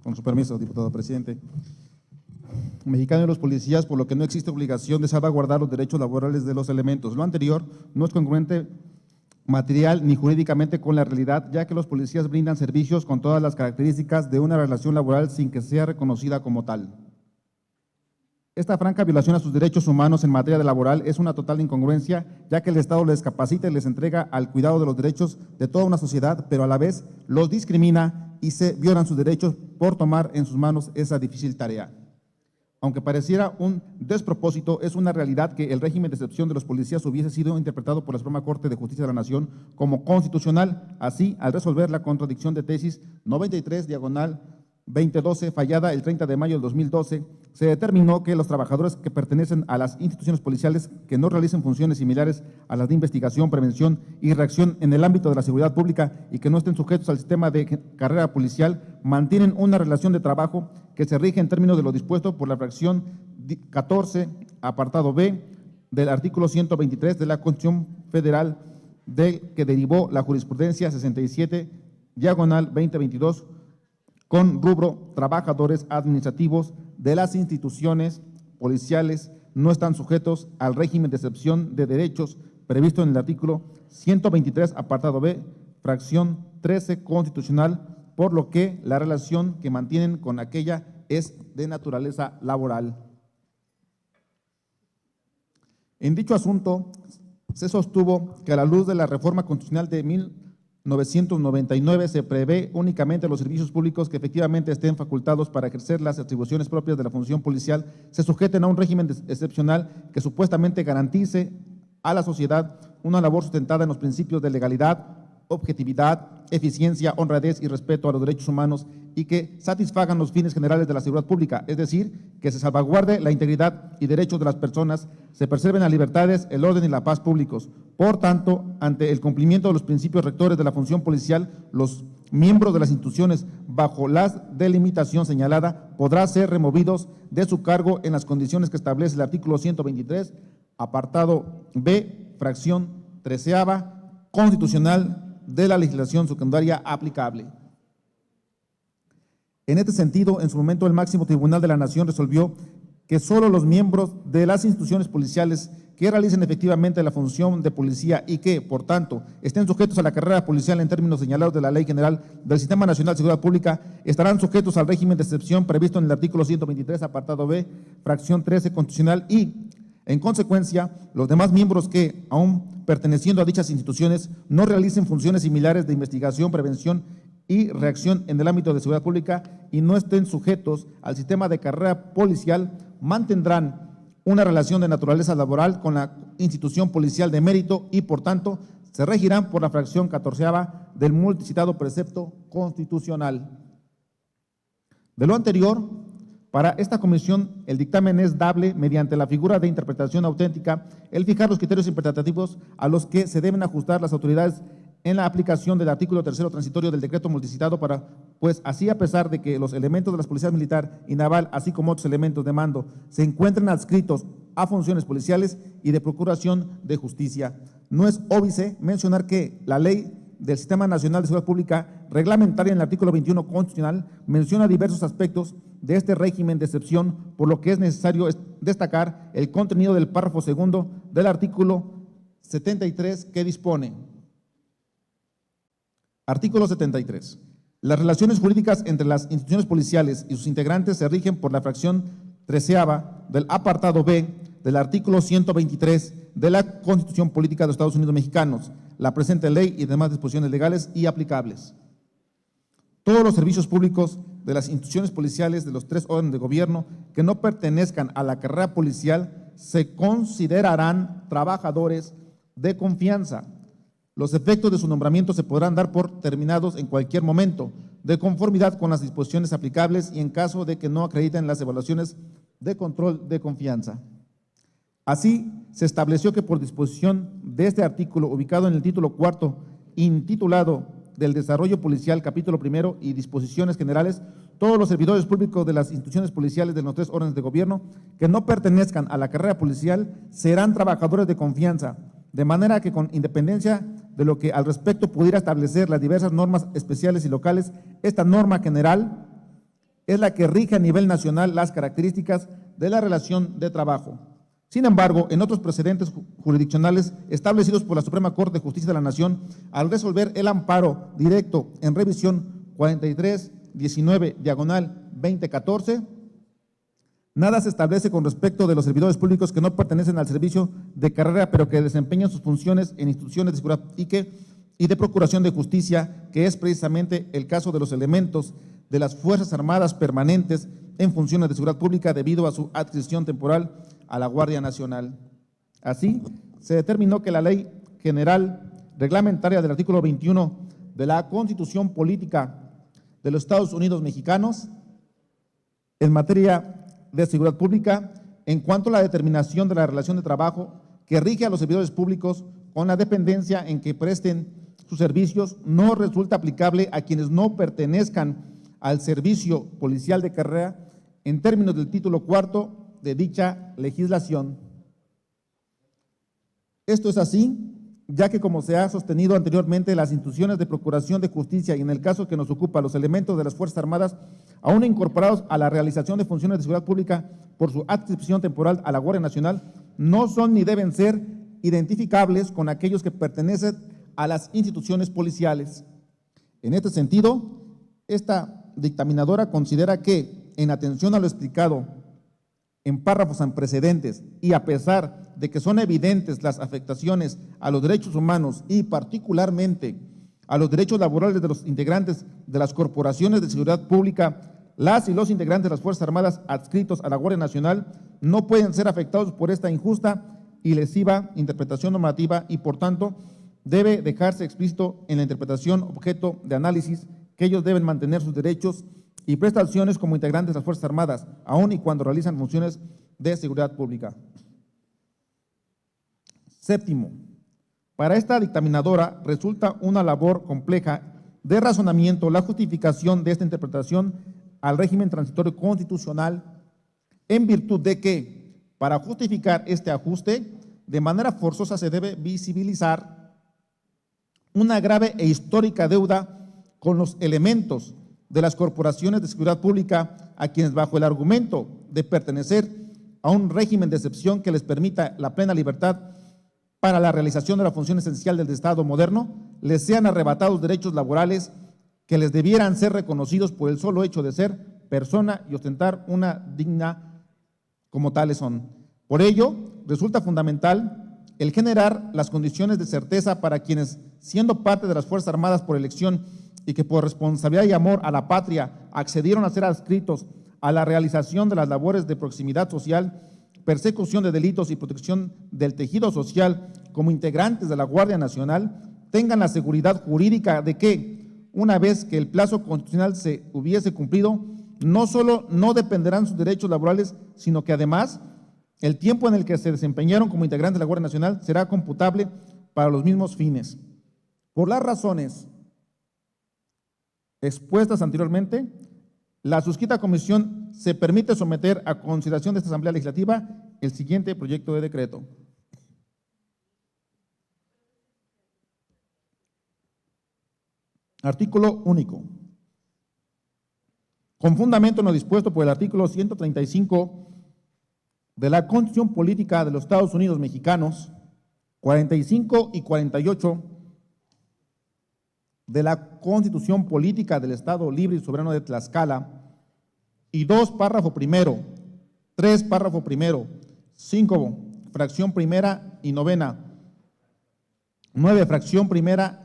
Con su permiso, diputado presidente. Mexicano y los policías, por lo que no existe obligación de salvaguardar los derechos laborales de los elementos. Lo anterior no es congruente material ni jurídicamente con la realidad, ya que los policías brindan servicios con todas las características de una relación laboral sin que sea reconocida como tal. Esta franca violación a sus derechos humanos en materia laboral es una total incongruencia, ya que el Estado les capacita y les entrega al cuidado de los derechos de toda una sociedad, pero a la vez los discrimina y se violan sus derechos por tomar en sus manos esa difícil tarea. Aunque pareciera un despropósito, es una realidad que el régimen de excepción de los policías hubiese sido interpretado por la Suprema Corte de Justicia de la Nación como constitucional. Así, al resolver la contradicción de tesis 93/2012, fallada el 30 de mayo del 2012, se determinó que los trabajadores que pertenecen a las instituciones policiales que no realicen funciones similares a las de investigación, prevención y reacción en el ámbito de la seguridad pública y que no estén sujetos al sistema de carrera policial, mantienen una relación de trabajo que se rige en términos de lo dispuesto por la fracción 14, apartado B, del artículo 123 de la Constitución Federal, de que derivó la jurisprudencia 67/2022, con rubro trabajadores administrativos de las instituciones policiales no están sujetos al régimen de excepción de derechos previsto en el artículo 123, apartado B, fracción 13 constitucional, por lo que la relación que mantienen con aquella es de naturaleza laboral. En dicho asunto, se sostuvo que a la luz de la reforma constitucional de 1999 se prevé únicamente los servicios públicos que efectivamente estén facultados para ejercer las atribuciones propias de la función policial se sujeten a un régimen excepcional que supuestamente garantice a la sociedad una labor sustentada en los principios de legalidad, objetividad, eficiencia, honradez y respeto a los derechos humanos y que satisfagan los fines generales de la seguridad pública, es decir, que se salvaguarde la integridad y derechos de las personas, se preserven las libertades, el orden y la paz públicos. Por tanto, ante el cumplimiento de los principios rectores de la función policial, los miembros de las instituciones, bajo la delimitación señalada, podrán ser removidos de su cargo en las condiciones que establece el artículo 123, apartado B, fracción 13ª, constitucional de la legislación secundaria aplicable. En este sentido, en su momento, el máximo tribunal de la Nación resolvió que solo los miembros de las instituciones policiales que realicen efectivamente la función de policía y que, por tanto, estén sujetos a la carrera policial en términos señalados de la Ley General del Sistema Nacional de Seguridad Pública, estarán sujetos al régimen de excepción previsto en el artículo 123, apartado B, fracción 13 constitucional y, en consecuencia, los demás miembros que, aún perteneciendo a dichas instituciones, no realicen funciones similares de investigación, prevención y reacción en el ámbito de seguridad pública y no estén sujetos al sistema de carrera policial, mantendrán una relación de naturaleza laboral con la institución policial de mérito y, por tanto, se regirán por la fracción 14ª del multicitado precepto constitucional. De lo anterior, para esta comisión, el dictamen es dable mediante la figura de interpretación auténtica, el fijar los criterios interpretativos a los que se deben ajustar las autoridades en la aplicación del artículo 3º transitorio del decreto multicitado pues así, a pesar de que los elementos de las policías militar y naval, así como otros elementos de mando, se encuentren adscritos a funciones policiales y de procuración de justicia. No es óbice mencionar que la ley del Sistema Nacional de Seguridad Pública, reglamentaria en el artículo 21 constitucional, menciona diversos aspectos de este régimen de excepción, por lo que es necesario destacar el contenido del párrafo segundo del artículo 73 que dispone. Artículo 73. Las relaciones jurídicas entre las instituciones policiales y sus integrantes se rigen por la fracción 13ª del apartado B del artículo 123 de la Constitución Política de los Estados Unidos Mexicanos, la presente ley y demás disposiciones legales y aplicables. Todos los servicios públicos de las instituciones policiales de los tres órdenes de gobierno que no pertenezcan a la carrera policial se considerarán trabajadores de confianza. Los efectos de su nombramiento se podrán dar por terminados en cualquier momento, de conformidad con las disposiciones aplicables y en caso de que no acrediten las evaluaciones de control de confianza. Así, se estableció que por disposición de este artículo, ubicado en el título cuarto, intitulado del Desarrollo Policial, capítulo primero y disposiciones generales, todos los servidores públicos de las instituciones policiales de los tres órdenes de gobierno que no pertenezcan a la carrera policial serán trabajadores de confianza, de manera que con independencia de lo que al respecto pudiera establecer las diversas normas especiales y locales, esta norma general es la que rige a nivel nacional las características de la relación de trabajo. Sin embargo, en otros precedentes jurisdiccionales establecidos por la Suprema Corte de Justicia de la Nación, al resolver el amparo directo en revisión 43-19/2014, nada se establece con respecto de los servidores públicos que no pertenecen al servicio de carrera, pero que desempeñan sus funciones en instituciones de seguridad y de procuración de justicia, que es precisamente el caso de los elementos de las Fuerzas Armadas permanentes en funciones de seguridad pública debido a su adscripción temporal a la Guardia Nacional. Así, se determinó que la Ley General Reglamentaria del artículo 21 de la Constitución Política de los Estados Unidos Mexicanos en materia de seguridad pública, en cuanto a la determinación de la relación de trabajo que rige a los servidores públicos con la dependencia en que presten sus servicios, no resulta aplicable a quienes no pertenezcan al servicio policial de carrera en términos del título cuarto de dicha legislación. Esto es así, ya que, como se ha sostenido anteriormente, las instituciones de procuración de justicia y, en el caso que nos ocupa, los elementos de las Fuerzas Armadas, aún incorporados a la realización de funciones de seguridad pública por su adscripción temporal a la Guardia Nacional, no son ni deben ser identificables con aquellos que pertenecen a las instituciones policiales. En este sentido, esta dictaminadora considera que, en atención a lo explicado en párrafos antecedentes y a pesar de que son evidentes las afectaciones a los derechos humanos y particularmente a los derechos laborales de los integrantes de las corporaciones de seguridad pública, las y los integrantes de las Fuerzas Armadas adscritos a la Guardia Nacional no pueden ser afectados por esta injusta y lesiva interpretación normativa y, por tanto, debe dejarse explícito en la interpretación objeto de análisis que ellos deben mantener sus derechos y prestaciones como integrantes de las Fuerzas Armadas, aun y cuando realizan funciones de seguridad pública. Séptimo, para esta dictaminadora resulta una labor compleja de razonamiento la justificación de esta interpretación al régimen transitorio constitucional, en virtud de que, para justificar este ajuste, de manera forzosa se debe visibilizar una grave e histórica deuda con los elementos de las corporaciones de seguridad pública, a quienes, bajo el argumento de pertenecer a un régimen de excepción que les permita la plena libertad para la realización de la función esencial del Estado moderno, les sean arrebatados derechos laborales que les debieran ser reconocidos por el solo hecho de ser persona y ostentar una digna como tales son. Por ello, resulta fundamental el generar las condiciones de certeza para quienes, siendo parte de las Fuerzas Armadas por elección y que por responsabilidad y amor a la patria accedieron a ser adscritos a la realización de las labores de proximidad social, persecución de delitos y protección del tejido social como integrantes de la Guardia Nacional, tengan la seguridad jurídica de que, una vez que el plazo constitucional se hubiese cumplido, no solo no dependerán sus derechos laborales, sino que además el tiempo en el que se desempeñaron como integrantes de la Guardia Nacional será computable para los mismos fines. Por las razones expuestas anteriormente, la suscrita comisión se permite someter a consideración de esta Asamblea Legislativa el siguiente proyecto de decreto. Artículo único. Con fundamento en lo dispuesto por el artículo 135 de la Constitución Política de los Estados Unidos Mexicanos, 45 y 48 de la Constitución Política del Estado Libre y Soberano de Tlaxcala, y 2, párrafo primero, 3, párrafo primero, 5, fracción primera y novena, 9, fracción primera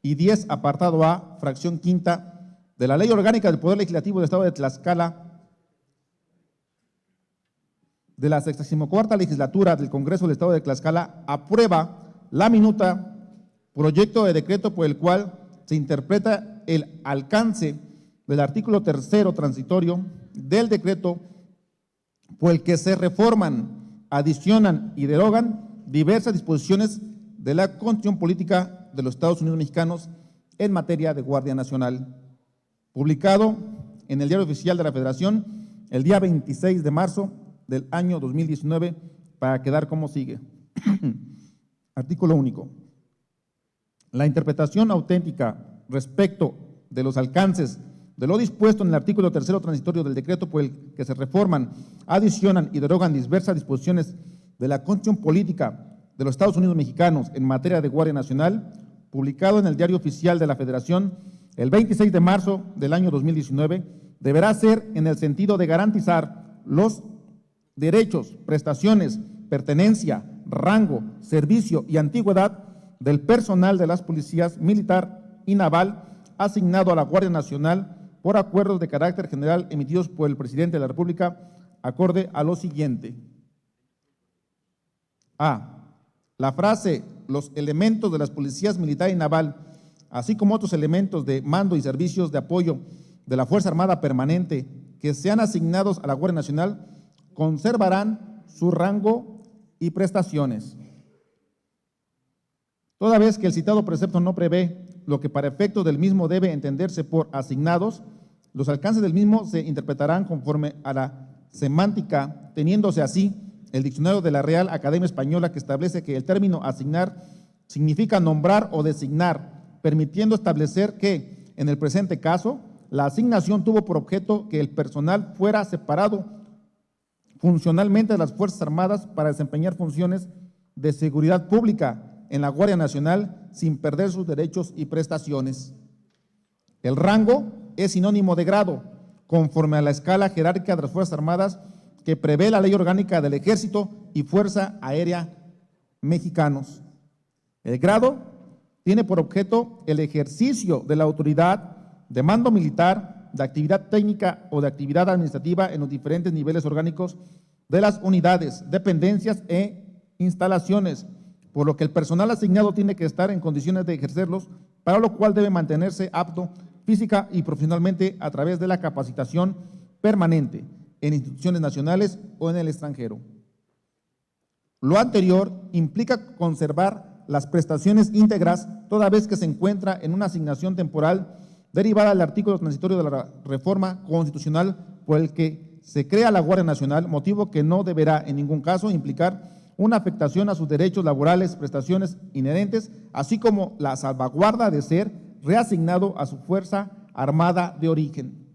y 10, apartado A, fracción quinta, de la Ley Orgánica del Poder Legislativo del Estado de Tlaxcala, de la 64ª Legislatura del Congreso del Estado de Tlaxcala, aprueba la minuta proyecto de decreto por el cual se interpreta el alcance del artículo tercero transitorio del decreto por el que se reforman, adicionan y derogan diversas disposiciones de la Constitución Política de los Estados Unidos Mexicanos en materia de Guardia Nacional, publicado en el Diario Oficial de la Federación el día 26 de marzo del año 2019, para quedar como sigue. Artículo único. La interpretación auténtica respecto de los alcances de lo dispuesto en el artículo tercero transitorio del decreto por el que se reforman, adicionan y derogan diversas disposiciones de la Constitución Política de los Estados Unidos Mexicanos en materia de Guardia Nacional, publicado en el Diario Oficial de la Federación el 26 de marzo del año 2019, deberá ser en el sentido de garantizar los derechos, prestaciones, pertenencia, rango, servicio y antigüedad del personal de las policías militar y naval asignado a la Guardia Nacional por acuerdos de carácter general emitidos por el presidente de la República, acorde a lo siguiente. A. La frase "los elementos de las policías militar y naval, así como otros elementos de mando y servicios de apoyo de la Fuerza Armada Permanente que sean asignados a la Guardia Nacional, conservarán su rango y prestaciones". Toda vez que el citado precepto no prevé lo que para efectos del mismo debe entenderse por asignados, los alcances del mismo se interpretarán conforme a la semántica, teniéndose así el diccionario de la Real Academia Española, que establece que el término asignar significa nombrar o designar, permitiendo establecer que, en el presente caso, la asignación tuvo por objeto que el personal fuera separado funcionalmente de las Fuerzas Armadas para desempeñar funciones de seguridad pública en la Guardia Nacional sin perder sus derechos y prestaciones. El rango es sinónimo de grado, conforme a la escala jerárquica de las Fuerzas Armadas que prevé la Ley Orgánica del Ejército y Fuerza Aérea Mexicanos. El grado tiene por objeto el ejercicio de la autoridad de mando militar, de actividad técnica o de actividad administrativa en los diferentes niveles orgánicos de las unidades, dependencias e instalaciones, por lo que el personal asignado tiene que estar en condiciones de ejercerlos, para lo cual debe mantenerse apto física y profesionalmente a través de la capacitación permanente en instituciones nacionales o en el extranjero. Lo anterior implica conservar las prestaciones íntegras toda vez que se encuentra en una asignación temporal derivada del artículo transitorio de la reforma constitucional por el que se crea la Guardia Nacional, motivo que no deberá en ningún caso implicar una afectación a sus derechos laborales, prestaciones inherentes, así como la salvaguarda de ser reasignado a su Fuerza Armada de origen.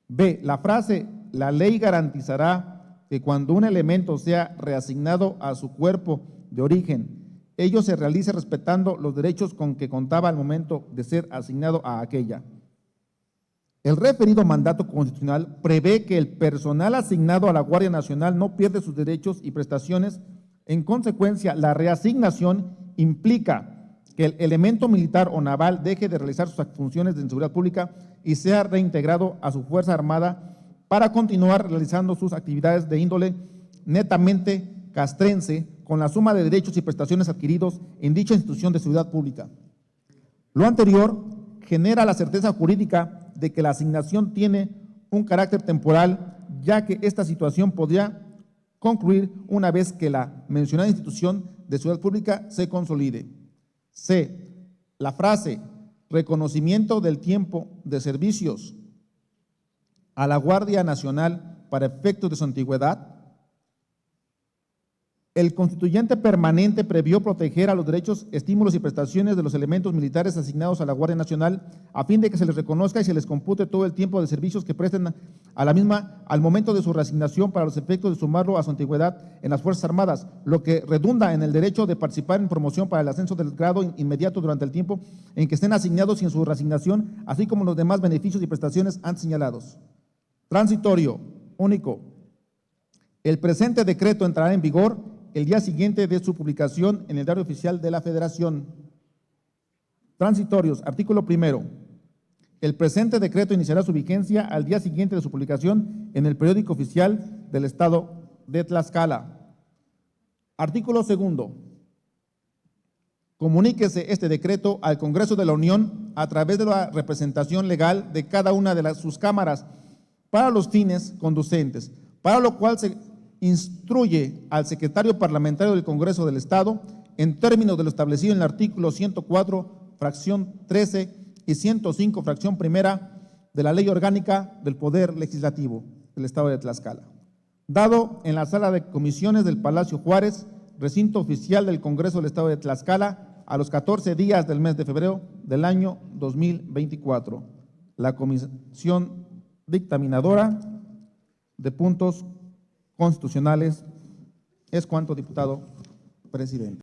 B. La frase "la ley garantizará que cuando un elemento sea reasignado a su cuerpo de origen, ello se realice respetando los derechos con que contaba al momento de ser asignado a aquella". El referido mandato constitucional prevé que el personal asignado a la Guardia Nacional no pierde sus derechos y prestaciones. En consecuencia, la reasignación implica que el elemento militar o naval deje de realizar sus funciones de seguridad pública y sea reintegrado a su Fuerza Armada para continuar realizando sus actividades de índole netamente castrense con la suma de derechos y prestaciones adquiridos en dicha institución de seguridad pública. Lo anterior genera la certeza jurídica de que la asignación tiene un carácter temporal, ya que esta situación podría concluir una vez que la mencionada institución de seguridad pública se consolide. C. La frase "reconocimiento del tiempo de servicios a la Guardia Nacional para efectos de su antigüedad". El constituyente permanente previó proteger a los derechos, estímulos y prestaciones de los elementos militares asignados a la Guardia Nacional a fin de que se les reconozca y se les compute todo el tiempo de servicios que presten a la misma al momento de su reasignación para los efectos de sumarlo a su antigüedad en las Fuerzas Armadas, lo que redunda en el derecho de participar en promoción para el ascenso del grado inmediato durante el tiempo en que estén asignados y en su reasignación, así como los demás beneficios y prestaciones antes señalados. Transitorio, único. El presente decreto entrará en vigor el día siguiente de su publicación en el Diario Oficial de la Federación. Transitorios, artículo primero. El presente decreto iniciará su vigencia al día siguiente de su publicación en el Periódico Oficial del Estado de Tlaxcala. Artículo segundo. Comuníquese este decreto al Congreso de la Unión a través de la representación legal de cada una de sus cámaras para los fines conducentes, para lo cual se instruye al secretario parlamentario del Congreso del Estado, en términos de lo establecido en el artículo 104, fracción 13 y 105, fracción primera de la Ley Orgánica del Poder Legislativo del Estado de Tlaxcala, dado en la sala de comisiones del Palacio Juárez, recinto oficial del Congreso del Estado de Tlaxcala, a los 14 días del mes de febrero del año 2024. La comisión dictaminadora de puntos constitucionales es cuanto, diputado presidente.